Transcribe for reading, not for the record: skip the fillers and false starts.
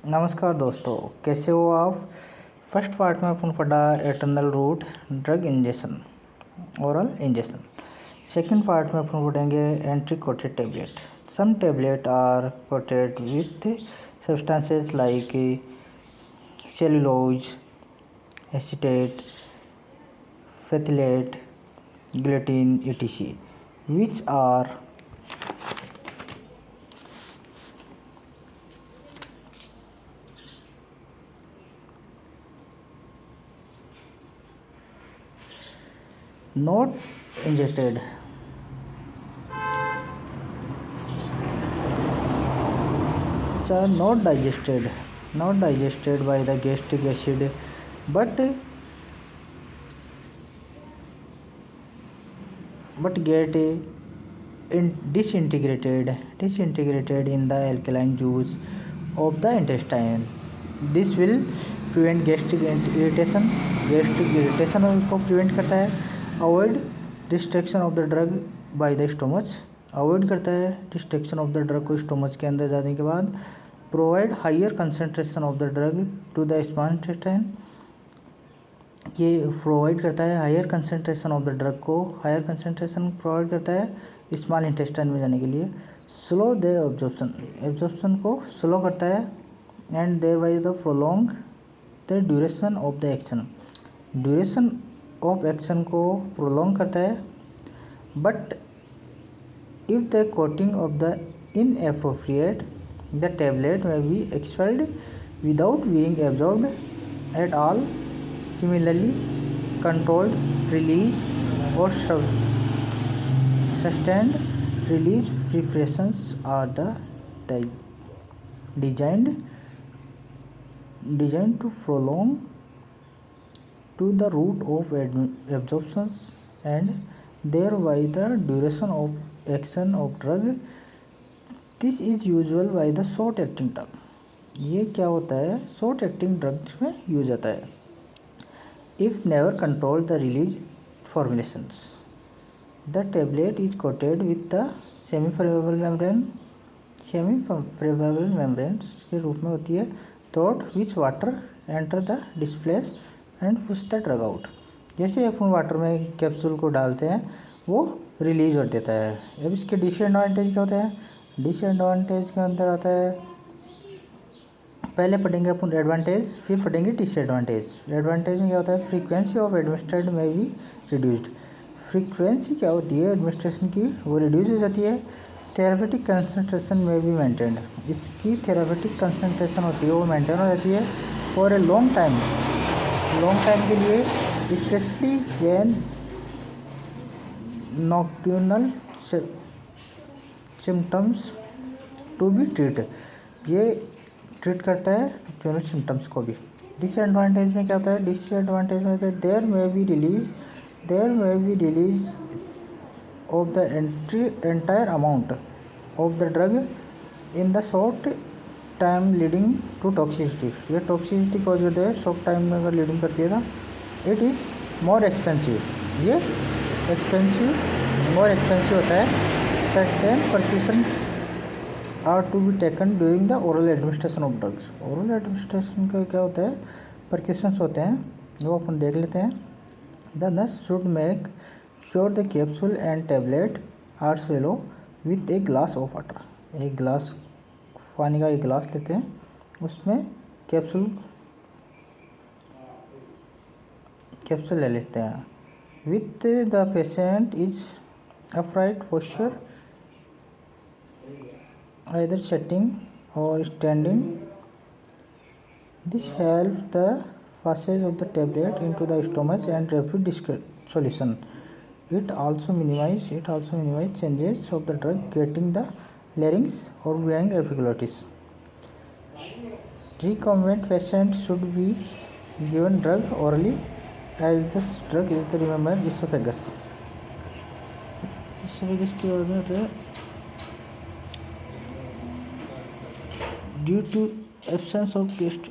नमस्कार दोस्तों, कैसे हो आप। फर्स्ट पार्ट में अपन पढ़ा internal route drug injection, oral injection. Second part में अपन पढ़ेंगे enteric coated tablet. Some tablet are coated with substances like cellulose, acetate, phthalate, gluten etc. which are not injected, which are not digested by the gastric acid, but get disintegrated in the alkaline juice of the intestine. This will prevent gastric irritation को prevent करता है। Avoid destruction of the drug by the stomach, avoid करता है destruction of the drug को stomach के अंदर जाने के बाद। Provide higher concentration of the drug to the small intestine, ये प्रोवाइड करता है higher concentration of the drug को, हायर कंसनट्रेशन प्रोवाइड करता है स्मॉल इंटेस्टाइन में जाने के लिए। स्लो द एब्जॉर्प्शन को स्लो करता है and there by the prolong the duration of the action, duration of action को प्रोलॉन्ग करता है। But if the coating of the inappropriate the tablet में be expelled without being absorbed at all. Similarly, controlled release or sustained release preparations are designed to prolong to the route of absorptions and thereby the duration of action of drug. This is usual by the short acting drug. ये क्या होता है, short acting drugs में use आता है। If never control the release formulations, the tablet is coated with the semi-permeable membranes के रूप में होती है, through which water enter the displace and push the drug out। जैसे अपन वाटर में कैप्सूल को डालते हैं वो रिलीज कर देता है। अब इसके डिसएडवांटेज क्या होते हैं, डिसएडवांटेज के अंदर आता है, पहले पढ़ेंगे अपन एडवांटेज फिर पढ़ेंगे डिसएडवांटेज। एडवांटेज में क्या होता है, फ्रीक्वेंसी ऑफ एडमिनिस्ट्रेड में भी रिड्यूस्ड, फ्रीक्वेंसी क्या होती है एडमिनिस्ट्रेशन की वो रिड्यूस हो जाती है। थेरापेटिक कंसंट्रेशन में भी मेंटेन्ड, इसकी थेरापेटिक कंसंट्रेशन होती है वो मेंटेन हो जाती है और ए लॉन्ग टाइम के लिए, specially when nocturnal symptoms to be treat, ये ट्रीट करता है नॉक्टर्नल सिम्टम्स को भी। डिसएडवांटेज में क्या होता है, डिसएडवांटेज में होता है there may be release of the entire amount of the drug in the short time leading to toxicity, ये टॉक्सिसिटी कॉज करते हैं शॉर्ट टाइम में अगर लीडिंग करती है ना। इट इज़ मोर एक्सपेंसिव, ये मोर एक्सपेंसिव होता है। Certain precaution are to be taken during the oral administration of drugs. Oral administration का क्या होता है, प्रिकॉशंस होते हैं वो अपन देख लेते हैं। The nurse should make sure the capsule and tablet are swallow with a glass of water. एक गिलास पानी का एक गिलास लेते हैं, उसमें कैप्सूल ले लेते हैं। With the patient is upright posture, either sitting or standing. This helps the passage of the tablet into the stomach and rapid dissolution. It also minimize changes of the drug getting the larynx or beyond epiglottis. Recombinant patients should be given drug orally as this drug is the remember esophagus की ओर में होता है due to absence of taste।